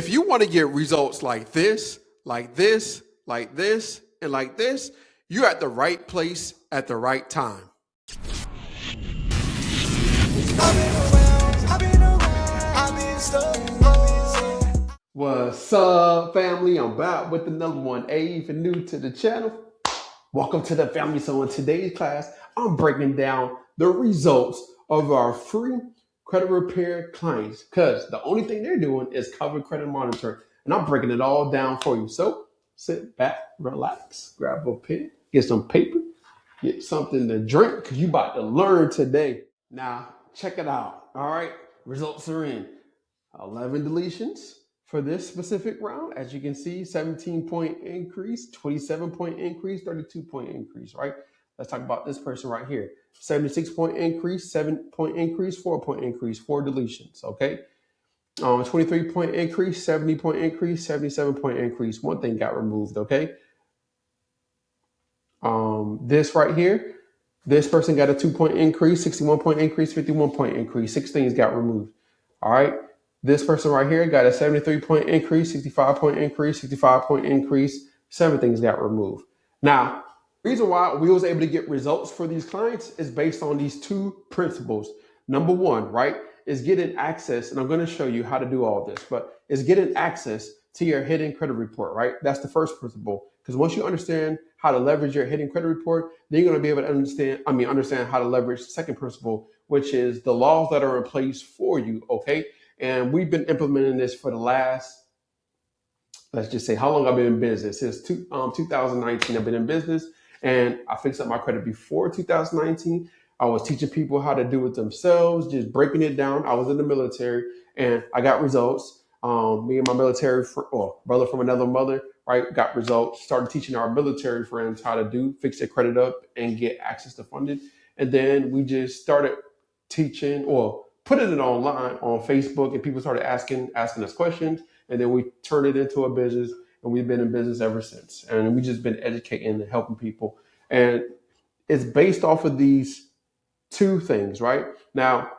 If you want to get results like this, like this, like this, and like this, you're at the right place at the right time. What's up, family? I'm back with another one. Hey, if you're new to the channel, welcome to the family. So in today's class, I'm breaking down the results of our free credit repair clients, because the only thing they're doing is cover credit monitoring, and I'm breaking it all down for you. So sit back, relax, grab a pen, get some paper, get something to drink, because you about to learn today. Now, check it out. All right, results are in. 11 deletions for this specific round. As you can see, 17-point increase, 27-point increase, 32-point increase, right? Let's talk about this person right here. 76-point increase, 7-point increase, 4-point increase, 4 deletions, okay? 23-point increase, 70-point increase, 77-point increase. One thing got removed, okay? This right here, this person got a 2-point increase, 61-point increase, 51-point increase. 6 things got removed, all right? This person right here got a 73-point increase, 65-point increase, 65-point increase. 7 things got removed. Now, the reason why we was able to get results for these clients is based on these 2 principles. Number 1, right, is getting access, and I'm going to show you how to do all this, but is getting access to your hidden credit report, right? That's the first principle. Because once you understand how to leverage your hidden credit report, then you're going to be able to understand how to leverage the second principle, which is the laws that are in place for you, okay? And we've been implementing this for the last, let's just say, how long I've been in business? Since 2019, I've been in business, and I fixed up my credit before 2019. I was teaching people how to do it themselves, just breaking it down. I was in the military, and I got results. Me and my military brother from another mother, right, got results. Started teaching our military friends how to fix their credit up and get access to funding. And then we just started teaching or putting it online on Facebook, and people started asking us questions, and then we turned it into a business, and we've been in business ever since. And we just been educating and helping people. And it's based off of these 2 things, right? Now,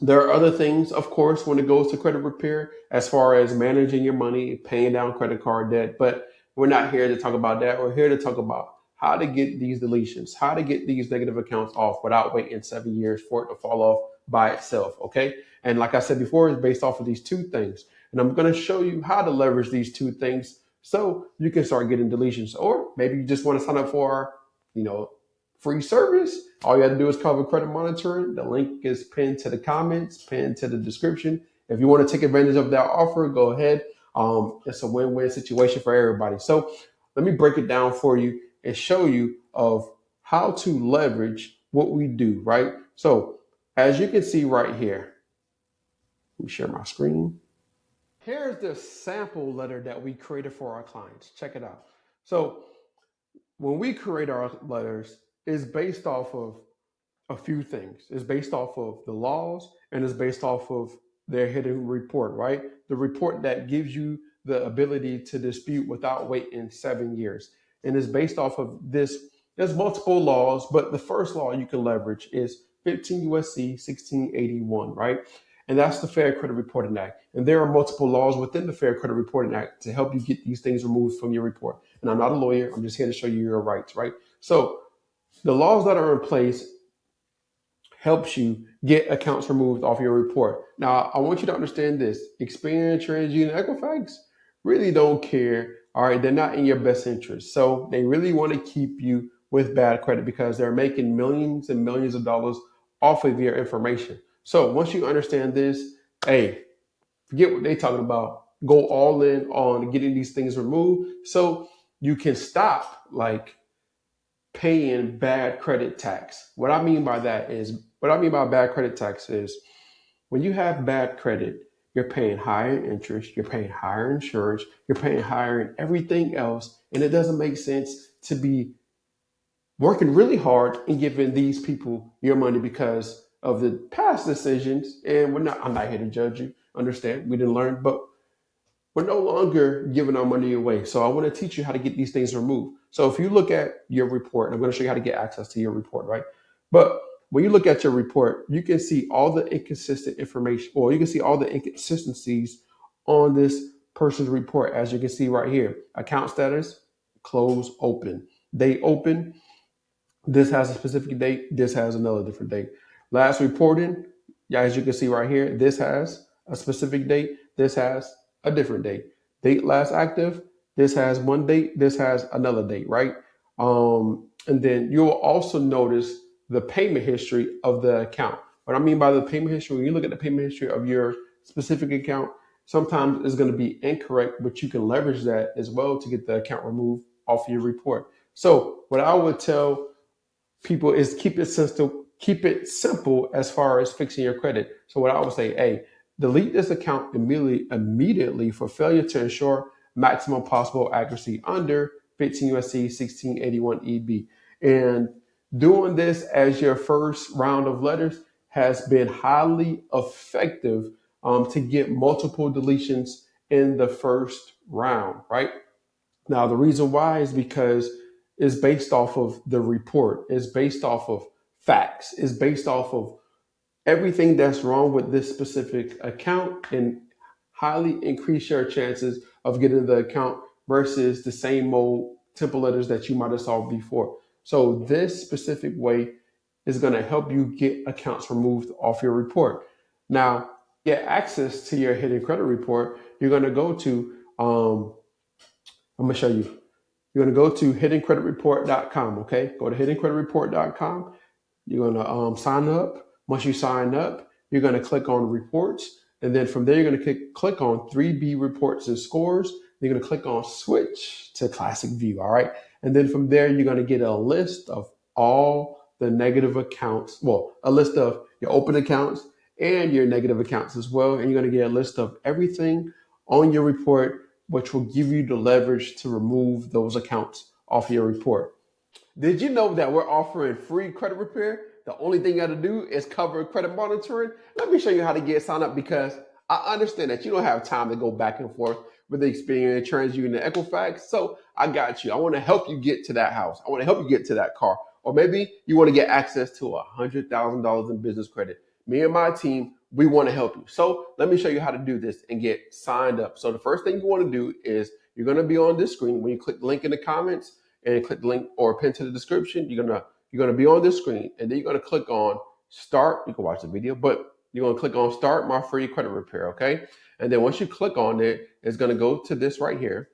there are other things, of course, when it goes to credit repair, as far as managing your money, paying down credit card debt. But we're not here to talk about that. We're here to talk about how to get these deletions, how to get these negative accounts off without waiting 7 years for it to fall off by itself, okay? And like I said before, it's based off of these 2 things. And I'm going to show you how to leverage these 2 things so you can start getting deletions. Or maybe you just want to sign up for our, free service. All you have to do is cover credit monitoring. The link is pinned to the comments, pinned to the description. If you want to take advantage of that offer, go ahead. It's a win-win situation for everybody. So let me break it down for you and show you of how to leverage what we do, right? So as you can see right here, let me share my screen. Here's the sample letter that we created for our clients. Check it out. So when we create our letters, it's based off of a few things. It's based off of the laws, and it's based off of their hidden report, right? The report that gives you the ability to dispute without waiting 7 years. And it's based off of this. There's multiple laws, but the first law you can leverage is 15 USC 1681, right? And that's the Fair Credit Reporting Act. And there are multiple laws within the Fair Credit Reporting Act to help you get these things removed from your report. And I'm not a lawyer. I'm just here to show you your rights, right? So the laws that are in place helps you get accounts removed off your report. Now, I want you to understand this. Experian, TransUnion, Equifax really don't care. All right, they're not in your best interest. So they really want to keep you with bad credit because they're making millions and millions of dollars off of your information. So once you understand this, hey, forget what they're talking about. Go all in on getting these things removed so you can stop paying bad credit tax. What I mean by bad credit tax is when you have bad credit, you're paying higher interest, you're paying higher insurance, you're paying higher in everything else, and it doesn't make sense to be working really hard and giving these people your money because of the past decisions. And I'm not here to judge you. Understand, we didn't learn, but we're no longer giving our money away. So I want to teach you how to get these things removed. So if you look at your report, I'm going to show you how to get access to your report, right? But when you look at your report, you can see all the inconsistent information, or you can see all the inconsistencies on this person's report. As you can see right here, account status, close, open. Date open, this has a specific date, this has another different date. Last reporting, yeah, as you can see right here, this has a specific date, this has a different date. Date last active, this has one date, this has another date, right? And then you'll also notice the payment history of the account. What I mean by the payment history, when you look at the payment history of your specific account, sometimes it's going to be incorrect, but you can leverage that as well to get the account removed off your report. So what I would tell people is keep it simple as far as fixing your credit. So what I would say, hey, delete this account immediately for failure to ensure maximum possible accuracy under 15 USC 1681 EB. And doing this as your first round of letters has been highly effective to get multiple deletions in the first round, right? Now, the reason why is because it's based off of the report, it's based off of facts, it's based off of everything that's wrong with this specific account and highly increase your chances of getting the account versus the same old temple letters that you might have saw before. So this specific way is going to help you get accounts removed off your report. Now, get access to your hidden credit report. You're going to go to, I'm going to show you. You're going to go to hiddencreditreport.com. Okay, go to hiddencreditreport.com. You're going to sign up. Once you sign up, you're going to click on reports. And then from there, you're going to click on 3B reports and scores. You're going to click on switch to classic view. All right. And then from there, you're going to get a list of all the negative accounts. Well, a list of your open accounts and your negative accounts as well. And you're going to get a list of everything on your report, which will give you the leverage to remove those accounts off your report. Did you know that we're offering free credit repair? The only thing you got to do is cover credit monitoring. Let me show you how to get signed up because I understand that you don't have time to go back and forth with the Experian, TransUnion, and Equifax. So I got you. I want to help you get to that house. I want to help you get to that car. Or maybe you want to get access to $100,000 in business credit. Me and my team, we want to help you. So let me show you how to do this and get signed up. So the first thing you want to do is you're going to be on this screen. When you click the link in the comments and click the link or pin to the description, you're gonna be on this screen, and then you're gonna click on start. You can watch the video, but you're gonna click on start my free credit repair, okay? And then once you click on it, it's gonna go to this right here,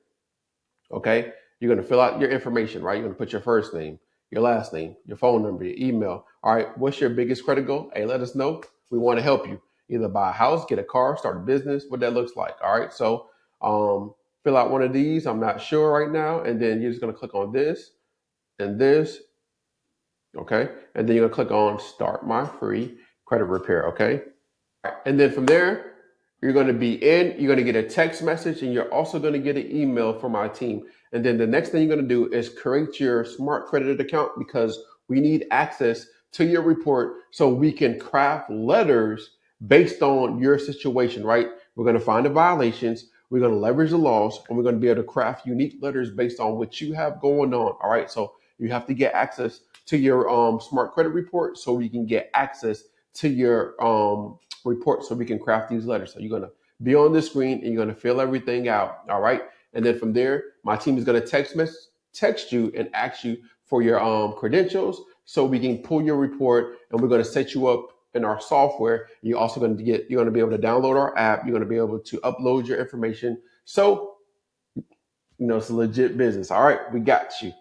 okay? You're gonna fill out your information, right? You're gonna put your first name, your last name, your phone number, your email. All right, what's your biggest credit goal? Hey, let us know. We want to help you. Either buy a house, get a car, start a business, what that looks like. All right, so fill out one of these. I'm not sure right now, and then you're just gonna click on this and this. Okay, and then you're gonna click on start my free credit repair. Okay, and then from there you're gonna you're gonna get a text message, and you're also gonna get an email from our team. And then the next thing you're gonna do is create your smart credit account because we need access to your report so we can craft letters based on your situation, right? We're gonna find the violations, we're gonna leverage the laws, and we're gonna be able to craft unique letters based on what you have going on. All right, so you have to get access to your smart credit report so we can get access to your report so we can craft these letters. So you're going to be on the screen and you're going to fill everything out. All right. And then from there, my team is going to text you and ask you for your credentials so we can pull your report, and we're going to set you up in our software. You're also going to you're going to be able to download our app. You're going to be able to upload your information. So, it's a legit business. All right. We got you.